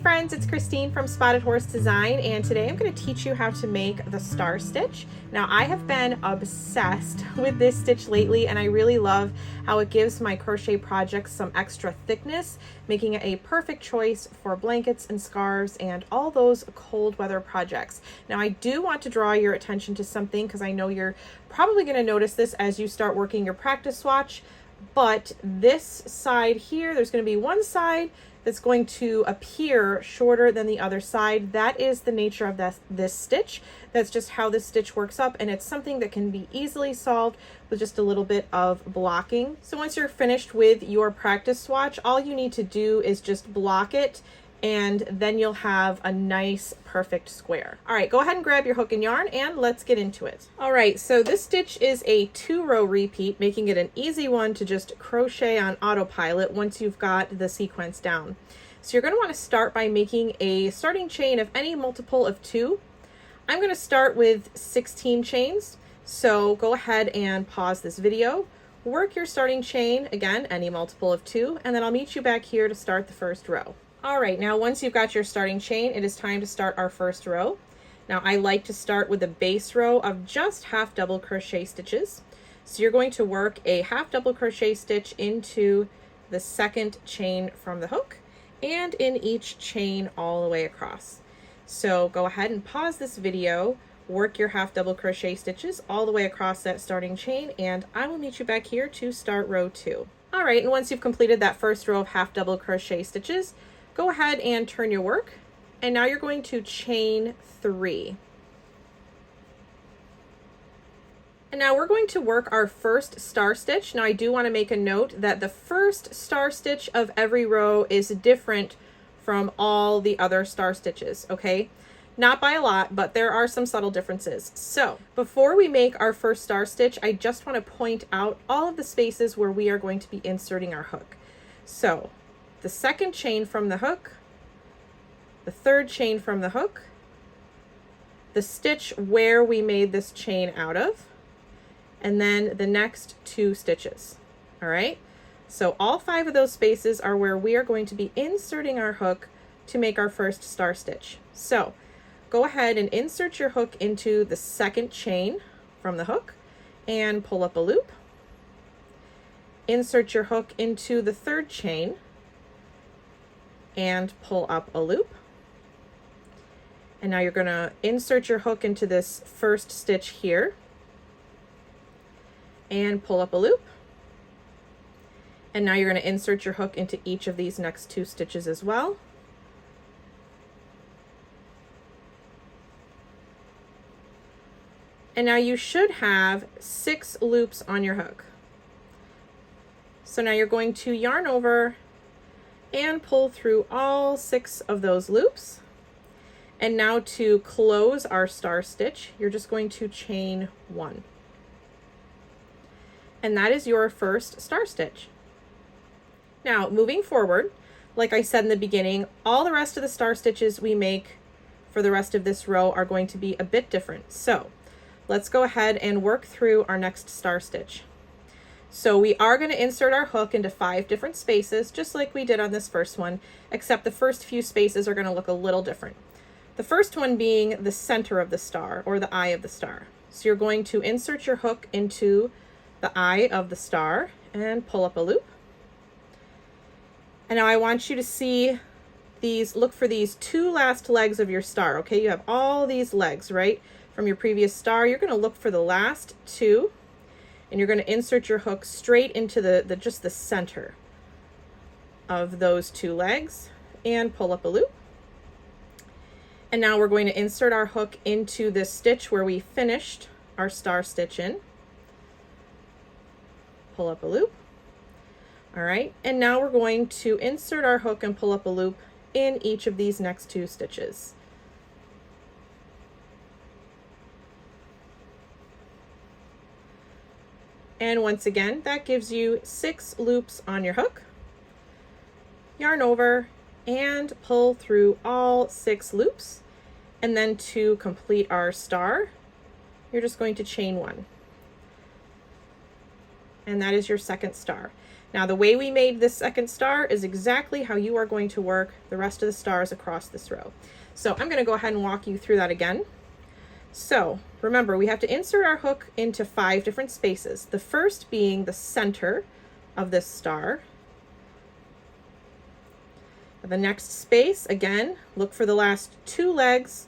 friends, it's Christine from Spotted Horse Design, and today I'm going to teach you how to make the star stitch. Now, I have been obsessed with this stitch lately, and I really love how it gives my crochet projects some extra thickness, making it a perfect choice for blankets and scarves and all those cold weather projects. Now, I do want to draw your attention to something because I know you're probably going to notice this as you start working your practice swatch, but this side here, there's going to be one side that's going to appear shorter than the other side. That is the nature of this stitch. That's just how this stitch works up, and it's something that can be easily solved with just a little bit of blocking. So once you're finished with your practice swatch, all you need to do is just block it, and then you'll have a nice perfect square. All right, go ahead and grab your hook and yarn and let's get into it. All right, so this stitch is a 2-row repeat, making it an easy one to just crochet on autopilot once you've got the sequence down. So you're going to want to start by making a starting chain of any multiple of 2. I'm going to start with 16 chains. So go ahead and pause this video, work your starting chain, again, any multiple of 2, and then I'll meet you back here to start the first row. All right, now once you've got your starting chain, it is time to start our first row. Now I like to start with a base row of just half double crochet stitches. So you're going to work a half double crochet stitch into the second chain from the hook and in each chain all the way across. So go ahead and pause this video, work your half double crochet stitches all the way across that starting chain, and I will meet you back here to start row 2. All right, and once you've completed that first row of half double crochet stitches, go ahead and turn your work, and now you're going to chain 3. And now we're going to work our first star stitch. Now I do want to make a note that the first star stitch of every row is different from all the other star stitches, okay? Not by a lot, but there are some subtle differences. So before we make our first star stitch, I just want to point out all of the spaces where we are going to be inserting our hook. So the second chain from the hook, the third chain from the hook, the stitch where we made this chain out of, and then the next 2 stitches. All right, so all 5 of those spaces are where we are going to be inserting our hook to make our first star stitch. So go ahead and insert your hook into the second chain from the hook and pull up a loop. Insert your hook into the third chain and pull up a loop. And now you're going to insert your hook into this first stitch here and pull up a loop. And now you're going to insert your hook into each of these next 2 stitches as well. And now you should have 6 loops on your hook. So now you're going to yarn over and pull through all 6 of those loops. And now to close our star stitch, you're just going to chain 1. And that is your first star stitch. Now, moving forward, like I said in the beginning, all the rest of the star stitches we make for the rest of this row are going to be a bit different. So let's go ahead and work through our next star stitch. So we are going to insert our hook into 5 different spaces, just like we did on this first one, except the first few spaces are going to look a little different. The first one being the center of the star, or the eye of the star. So you're going to insert your hook into the eye of the star and pull up a loop. And now I want you to see these, look for these 2 last legs of your star, okay? You have all these legs, right? From your previous star, you're going to look for the last 2. And you're going to insert your hook straight into just the center of those 2 legs and pull up a loop. And now we're going to insert our hook into this stitch where we finished our star stitch in. Pull up a loop. All right, and now we're going to insert our hook and pull up a loop in each of these next 2 stitches. And once again, that gives you 6 loops on your hook. Yarn over and pull through all 6 loops. And then to complete our star, you're just going to chain 1. And that is your second star. Now the way we made this second star is exactly how you are going to work the rest of the stars across this row. So I'm going to go ahead and walk you through that again. So remember, we have to insert our hook into 5 different spaces. The first being the center of this star. The next space, again, look for the last 2 legs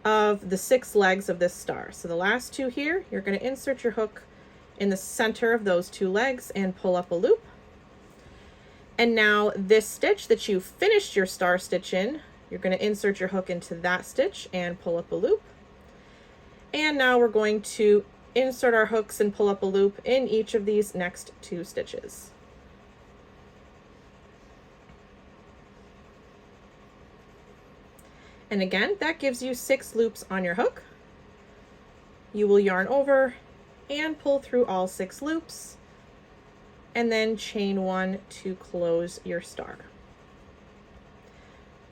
of the 6 legs of this star. So the last 2 here, you're going to insert your hook in the center of those 2 legs and pull up a loop. And now this stitch that you finished your star stitch in, you're going to insert your hook into that stitch and pull up a loop. And now we're going to insert our hooks and pull up a loop in each of these next 2 stitches. And again, that gives you 6 loops on your hook. You will yarn over and pull through all 6 loops, and then chain 1 to close your star.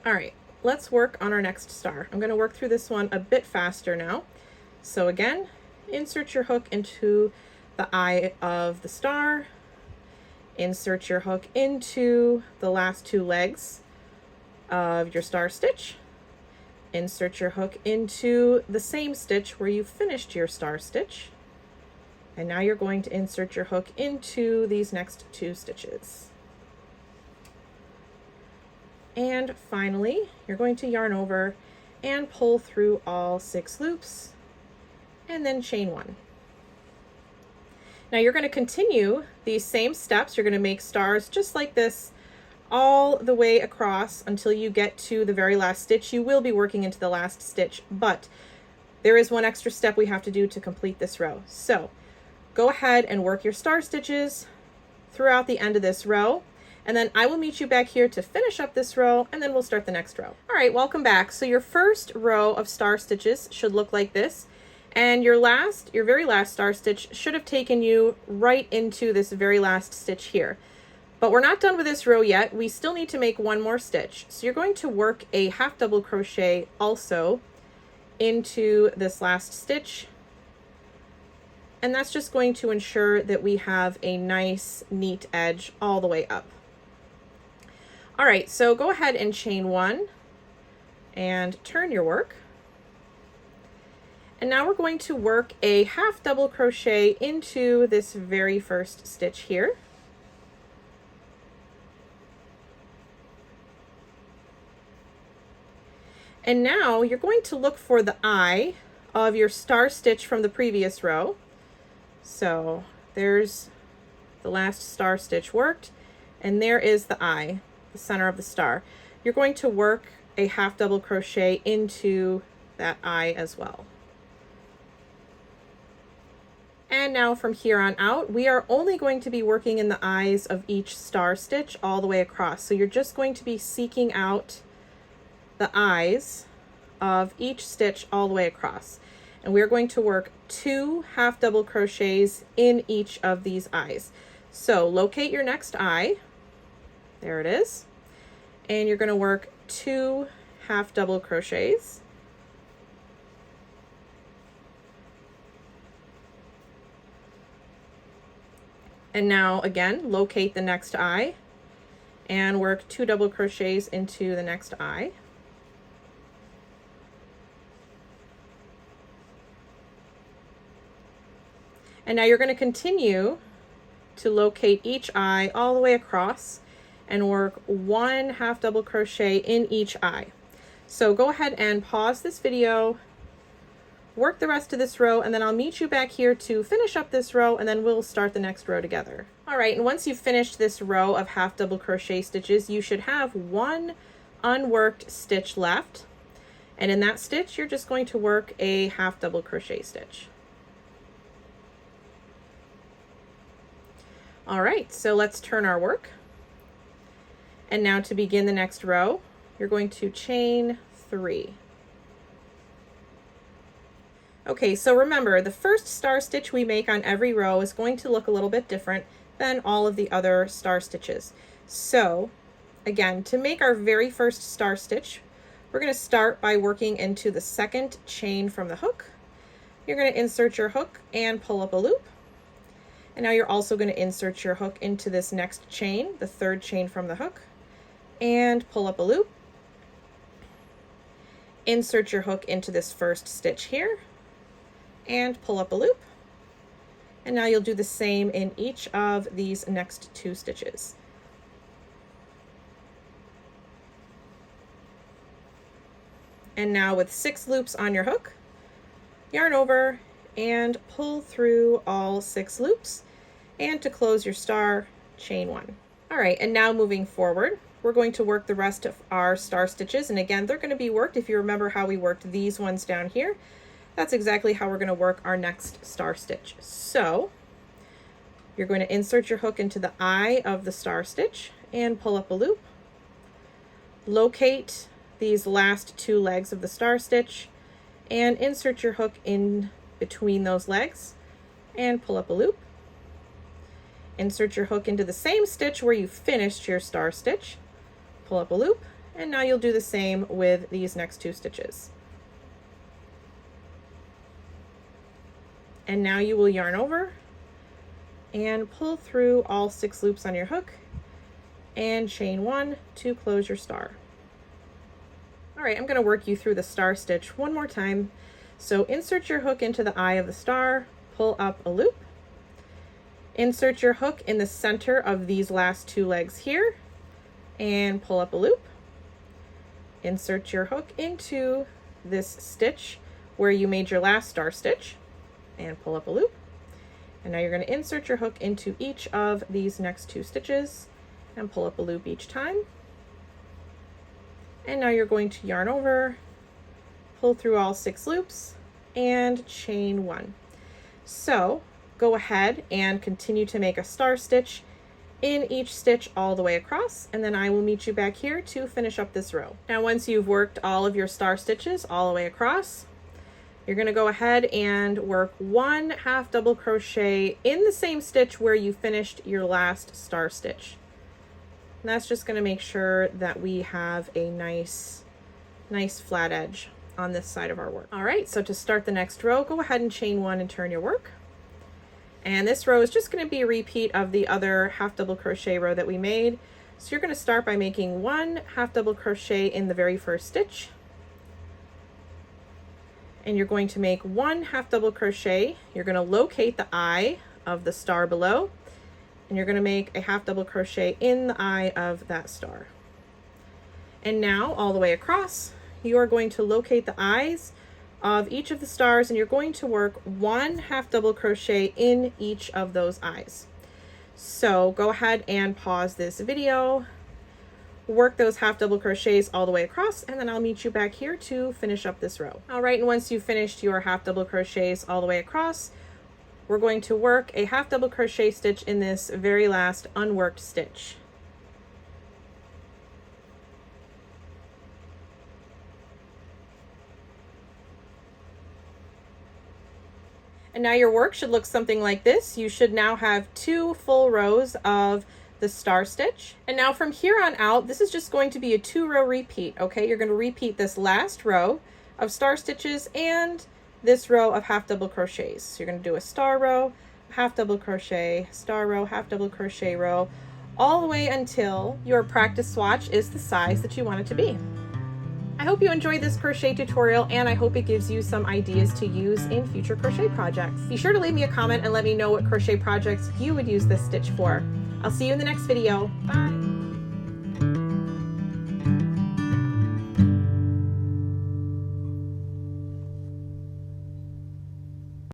All right, let's work on our next star. I'm going to work through this one a bit faster now. So again, insert your hook into the eye of the star, insert your hook into the last 2 legs of your star stitch, insert your hook into the same stitch where you finished your star stitch, and now you're going to insert your hook into these next 2 stitches. And finally, you're going to yarn over and pull through all 6 loops, and then chain 1. Now you're going to continue these same steps. You're going to make stars just like this all the way across until you get to the very last stitch. You will be working into the last stitch, but there is one extra step we have to do to complete this row. So go ahead and work your star stitches throughout the end of this row, and then I will meet you back here to finish up this row, and then we'll start the next row. All right, welcome back. So your first row of star stitches should look like this, and your very last star stitch should have taken you right into this very last stitch here. But we're not done with this row yet. We still need to make one more stitch. So you're going to work a half double crochet also into this last stitch. And that's just going to ensure that we have a nice, neat edge all the way up. All right, so go ahead and chain 1 and turn your work. And now we're going to work a half double crochet into this very first stitch here. And now you're going to look for the eye of your star stitch from the previous row. So there's the last star stitch worked, and there is the eye, the center of the star. You're going to work a half double crochet into that eye as well. And now from here on out, we are only going to be working in the eyes of each star stitch all the way across. So you're just going to be seeking out the eyes of each stitch all the way across. And we're going to work 2 half double crochets in each of these eyes. So locate your next eye. There it is. And you're going to work 2 half double crochets. And now again, locate the next eye and work 2 double crochets into the next eye. And now you're going to continue to locate each eye all the way across and work 1 half double crochet in each eye. So go ahead and pause this video, work the rest of this row, and then I'll meet you back here to finish up this row, and then we'll start the next row together. All right, and once you've finished this row of half double crochet stitches, you should have 1 unworked stitch left. And in that stitch, you're just going to work a half double crochet stitch. All right, so let's turn our work. And now to begin the next row, you're going to chain 3. Okay, so remember, the first star stitch we make on every row is going to look a little bit different than all of the other star stitches. So again, to make our very first star stitch, we're going to start by working into the second chain from the hook. You're going to insert your hook and pull up a loop. And now you're also going to insert your hook into this next chain, the third chain from the hook, and pull up a loop. Insert your hook into this first stitch here and pull up a loop. And now you'll do the same in each of these next 2 stitches. And now with 6 loops on your hook, yarn over and pull through all 6 loops. And to close your star, chain 1. All right, and now moving forward, we're going to work the rest of our star stitches. And again, they're going to be worked, if you remember how we worked these ones down here, that's exactly how we're going to work our next star stitch. So you're going to insert your hook into the eye of the star stitch and pull up a loop. Locate these last 2 legs of the star stitch and insert your hook in between those legs and pull up a loop. Insert your hook into the same stitch where you finished your star stitch, pull up a loop, and now you'll do the same with these next 2 stitches. And now you will yarn over and pull through all 6 loops on your hook and chain 1 to close your star. All right, I'm going to work you through the star stitch one more time. So insert your hook into the eye of the star, pull up a loop, insert your hook in the center of these last 2 legs here and pull up a loop. Insert your hook into this stitch where you made your last star stitch and pull up a loop. And now you're going to insert your hook into each of these next 2 stitches and pull up a loop each time. And now you're going to yarn over, pull through all 6 loops and chain 1. So go ahead and continue to make a star stitch in each stitch all the way across, and then I will meet you back here to finish up this row. Now once you've worked all of your star stitches all the way across, you're going to go ahead and work 1 half double crochet in the same stitch where you finished your last star stitch. And that's just going to make sure that we have a nice flat edge on this side of our work. All right, so to start the next row, go ahead and chain 1 and turn your work. And this row is just going to be a repeat of the other half double crochet row that we made. So you're going to start by making 1 half double crochet in the very first stitch. And you're going to make 1 half double crochet. You're going to locate the eye of the star below, and you're going to make a half double crochet in the eye of that star. And now all the way across, you are going to locate the eyes of each of the stars, and you're going to work 1 half double crochet in each of those eyes. So go ahead and pause this video, work those half double crochets all the way across, and then I'll meet you back here to finish up this row. All right, and once you've finished your half double crochets all the way across, we're going to work a half double crochet stitch in this very last unworked stitch. And now your work should look something like this. You should now have 2 full rows of the star stitch. And now from here on out, this is just going to be a 2-row repeat, okay? You're going to repeat this last row of star stitches and this row of half double crochets. So you're going to do a star row, half double crochet, star row, half double crochet row, all the way until your practice swatch is the size that you want it to be. I hope you enjoyed this crochet tutorial, and I hope it gives you some ideas to use in future crochet projects. Be sure to leave me a comment and let me know what crochet projects you would use this stitch for. I'll see you in the next video. Bye!